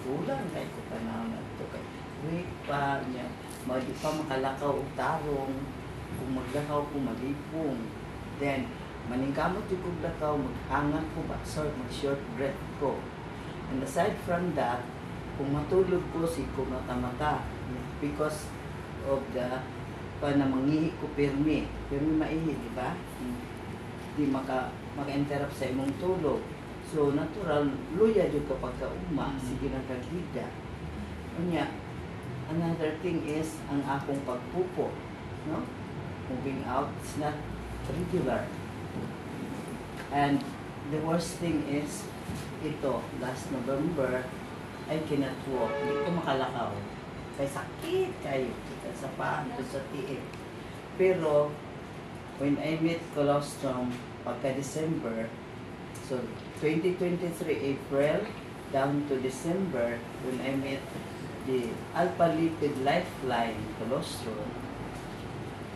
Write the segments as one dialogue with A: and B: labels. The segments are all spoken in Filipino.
A: kulang kay ko panahon to kay week pa niya di pa makalakaw og tarong kung maglakaw ko malipong then maningkamot yung kong lakaw maghangan ko mag short breath ko and aside from that kung matulog ko si ko mata because of the manghihi ko pirmi maihi di ba di maka-interrupt sa imong tulog. So, natural, luya yung kapag kauma, sige na kagida. Kanya, another thing is, ang akong pagpupo, no? Moving out, it's not regular. And the worst thing is, ito, last November, I cannot walk. Hindi ko makalakaw. Kaya sakit kayo. Kita sa paan, sa tiik. Pero, when I met colostrum, pagka-December, so 2023 April down to December, when I met the Alpha Lipid Lifeline colostrum,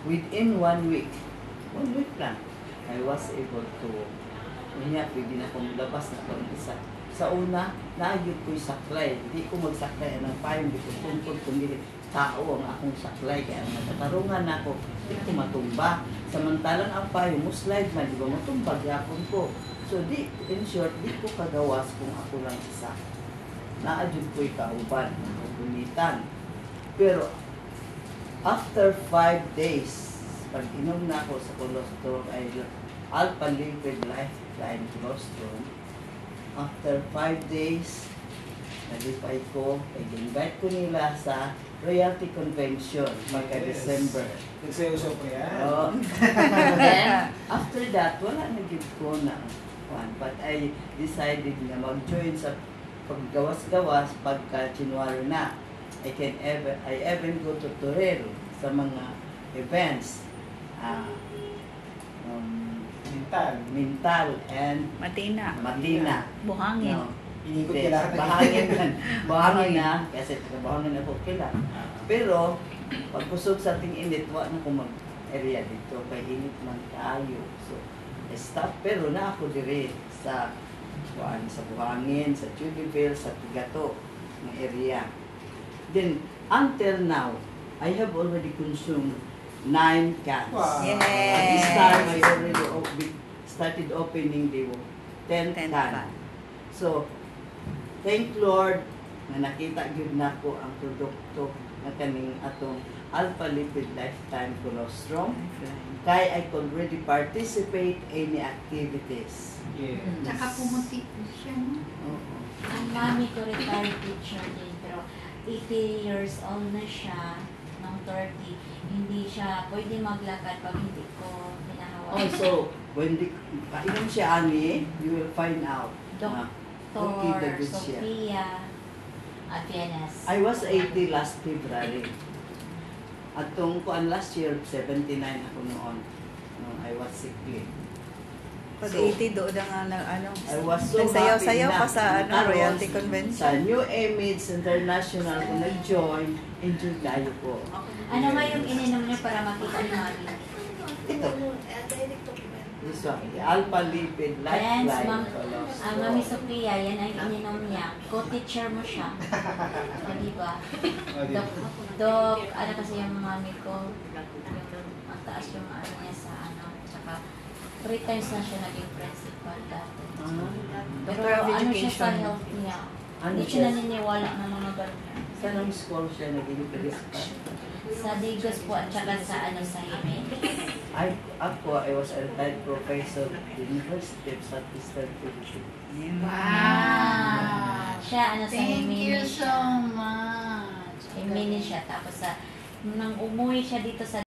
A: within 1 week lang, I was able to, pwede na akong labas na akong isa. Sa una, naagid ko'y saklay. Hindi ko magsaklay ng payong, hindi ko tungkol, kundi tao ang akong saklay. Kaya natatarungan ako, hindi ko matumba. Samantalang ang payong mo slide man, di ba matumba, yapon ko. So, in short, di ko kagawas kung ako lang isa. Naagid ko'y kauban, gunitan. Pero, after 5 days, pag inom na ako sa colostrum, ay Alpha Lipid Lifeline colostrum, after 5 days, nalipay ko, invite ko nila sa Royalty Convention, magka-December.
B: Nagsayo-sayo ko yan.
A: Then, after that, wala nag-give ko na one. But I decided na mag-join sa paggawas-gawas pagka January na. I even go to Torero sa mga events. Mintal and
C: Matina.
A: No.
C: Buhangin.
B: Inikot kailangan.
A: Buhangin na. Kasi buhangin na po kailangan. Pero, pag kusog sa ating init, wala na kung mag-area dito. Kaya init man kayo. So, stop. Pero na ako dire sa buhangin, sa Judyville, sa Tigato, ng area. Then, until now, I have already consumed 9 cans.
B: Wow.
C: Yes.
A: This time, I already started opening the 10th can. So, thank Lord na nakita gyud nako ang produkto na kaning atong Alpha Lipid Lifetime Colostrum. Kaya I could already participate in the activities.
B: Yes.
D: Tsaka pumuti po siya, no?
E: Ang mami ko retired teacher din, pero 80 years old na siya, ng 30, hindi siya pwede maglakad pag hindi ko pinahawa.
A: Oh, so, when kainom siya ani, you will find out. Okay, the good siya.
E: Sophia Atenas.
A: I was 80 last February. At tong kuan last year, 79 ako noon. I was sick leave.
C: Pag 80 doon na
A: I was so
C: nagsayaw-sayaw
A: happy
C: pa sa
A: na
C: Royalty
A: sa
C: Convention.
A: New Image International ko nag-join, enjoy tayo po.
E: Ano nga yung ininom niya para makita ni mami?
A: Ito. This one, the Alpha Lipid
E: Friends,
A: Lifeline
E: Mami Sophia, yan ang ininom niya. Co-teacher mo siya. O, diba? Dok, ano kasi yung mami ko, ang taas yung ano niya sa ano, tsaka 3 times na siya naging principal dati. Pero
C: Doctor of
E: ano siya sa
C: Education.
E: health niya.
A: Ano
E: Hindi siya
A: siya?
E: naniniwala ng mga ganyan.
A: Saan ang school siya naging principal?
E: Sa Digos po at saka sa ano sa Jimenez.
A: I was a retired professor at the University of Southeastern Philippines.
D: Wow!
E: Siya ano sa
D: Thank you
E: Jimenez
D: so
E: siya.
D: much.
E: Jimenez siya. Tapos sa, nang umuwi siya dito sa